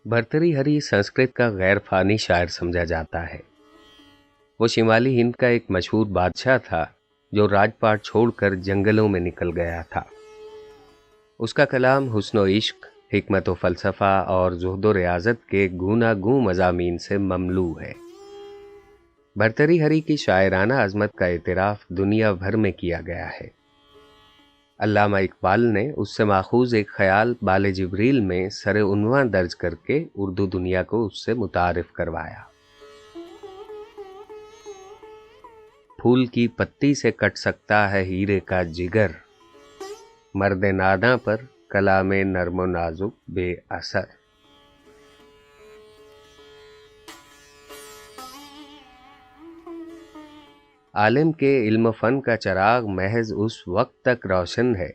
भर्तृहरि हरि संस्कृत का गैर फानी शायर समझा जाता है। वो शिमाली हिंद का एक मशहूर बादशाह था जो राजपाट छोड़कर जंगलों में निकल गया था। उसका कलाम हुस्न इश्क, हिकमत व फ़लसफ़ा और ज़ुहद व रियाज़त के गूनागूं मज़ामीन से ममलू है। भर्तृहरि हरि की शायराना अज़मत का एतराफ़ दुनिया भर में किया गया है। अल्लामा इकबाल ने उससे माखूज़ एक ख़याल बाले जिब्रील में सरे उन्वां दर्ज करके उर्दू दुनिया को उससे मुतारिफ़ करवाया। फूल की पत्ती से कट सकता है हीरे का जिगर, मर्द नादा पर कलामे नर्मो नाजुक बेअसर। आलिम के इल्म फ़न का चिराग महज उस वक्त तक रोशन है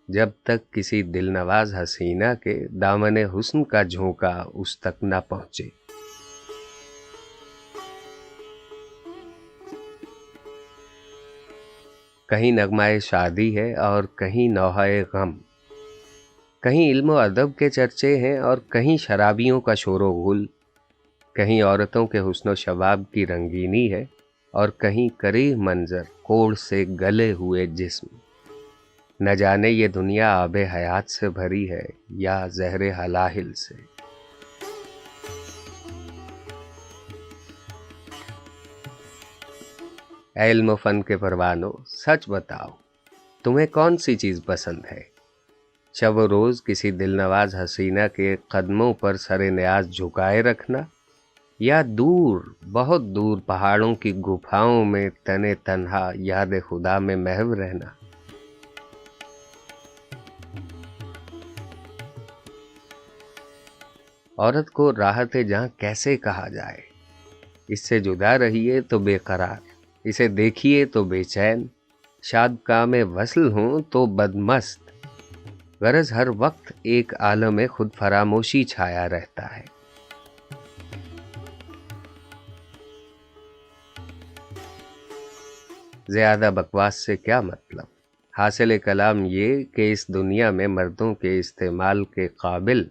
जब तक किसी दिलनवाज हसीना के दामन हुस्न का झोंका उस तक न पहुंचे। कहीं नगमाए शादी है और कहीं नौहाए गम, कहीं इल्म अदब के चर्चे हैं और कहीं शराबियों का शोरो गुल, कहीं औरतों के हुस्न शबाब की रंगीनी है और कहीं करीह मंजर कोढ़ से गले हुए जिस्म। न जाने ये दुनिया आबे हयात से भरी है या जहरे हलाहिल से। ऐ इल्म फन के परवानों, सच बताओ तुम्हें कौन सी चीज़ पसंद है? शब रोज़ किसी दिलनवाज हसीना के कदमों पर सरे न्याज झुकाए रखना, या दूर बहुत दूर पहाड़ों की गुफाओं में तने तन्हा याद खुदा में महव रहना। औरत को राहत जहां कैसे कहा जाए? इससे जुदा रहिए तो बेकरार, इसे देखिए तो बेचैन, शाद काम वसल हों तो बदमस्त। गरज हर वक्त एक आलम खुद फरामोशी छाया रहता है। ज़्यादा बकवास से क्या मतलब? हासिल कलाम ये कि इस दुनिया में मर्दों के इस्तेमाल के काबिल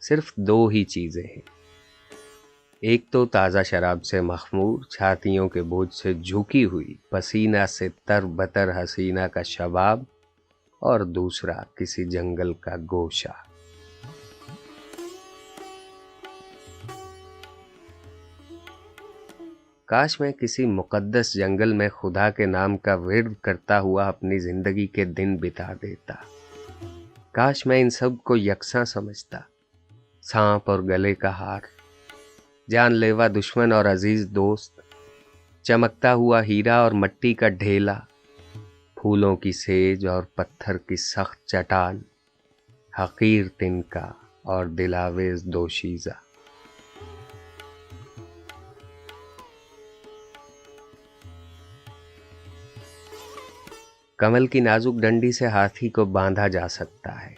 सिर्फ दो ही चीज़ें हैं। एक तो ताज़ा शराब से मखमूर छातियों के बोझ से झुकी हुई पसीना से तर बतर हसीना का शबाब, और दूसरा किसी जंगल का गोशा। काश मैं किसी मुकद्दस जंगल में खुदा के नाम का विर्द करता हुआ अपनी जिंदगी के दिन बिता देता। काश मैं इन सब को यकसां समझता, सांप और गले का हार, जानलेवा दुश्मन और अजीज दोस्त, चमकता हुआ हीरा और मट्टी का ढेला, फूलों की सेज और पत्थर की सख्त चट्टान, हकीर तिनका और दिलावेज दोशीज़ा। कमल की नाजुक डंडी से हाथी को बांधा जा सकता है,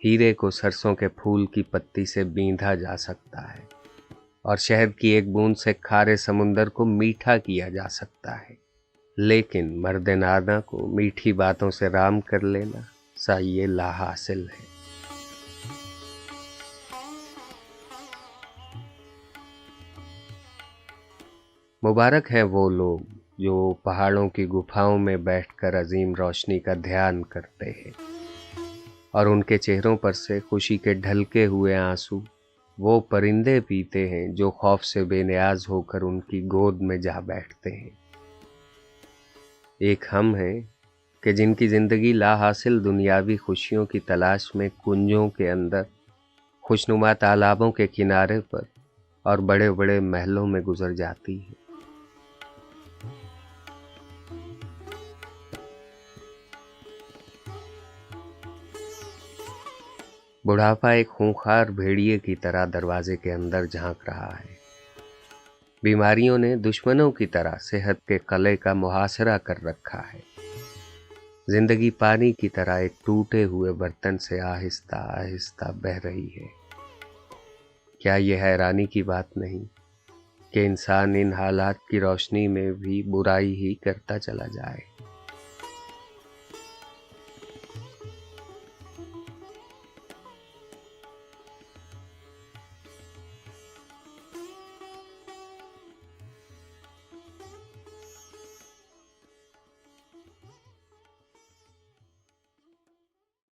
हीरे को सरसों के फूल की पत्ती से बींधा जा सकता है, और शहद की एक बूंद से खारे समुंदर को मीठा किया जा सकता है, लेकिन मर्द नादा को मीठी बातों से राम कर लेना सा ये लाहासिल है। मुबारक हैं वो लोग जो पहाड़ों की गुफाओं में बैठकर अजीम रोशनी का ध्यान करते हैं, और उनके चेहरों पर से खुशी के ढलके हुए आंसू वो परिंदे पीते हैं जो खौफ से बेनियाज होकर उनकी गोद में जा बैठते हैं। एक हम हैं कि जिनकी ज़िंदगी लाहासिल दुनियावी खुशियों की तलाश में कुंजों के अंदर, खुशनुमा तालाबों के किनारे पर और बड़े बड़े महलों में गुजर जाती है। बुढ़ापा एक खूंखार भेड़िए की तरह दरवाजे के अंदर झांक रहा है। बीमारियों ने दुश्मनों की तरह सेहत के कले का मुहासरा कर रखा है। जिंदगी पानी की तरह एक टूटे हुए बर्तन से आहिस्ता आहिस्ता बह रही है। क्या यह हैरानी की बात नहीं कि इंसान इन हालात की रोशनी में भी बुराई ही करता चला जाए?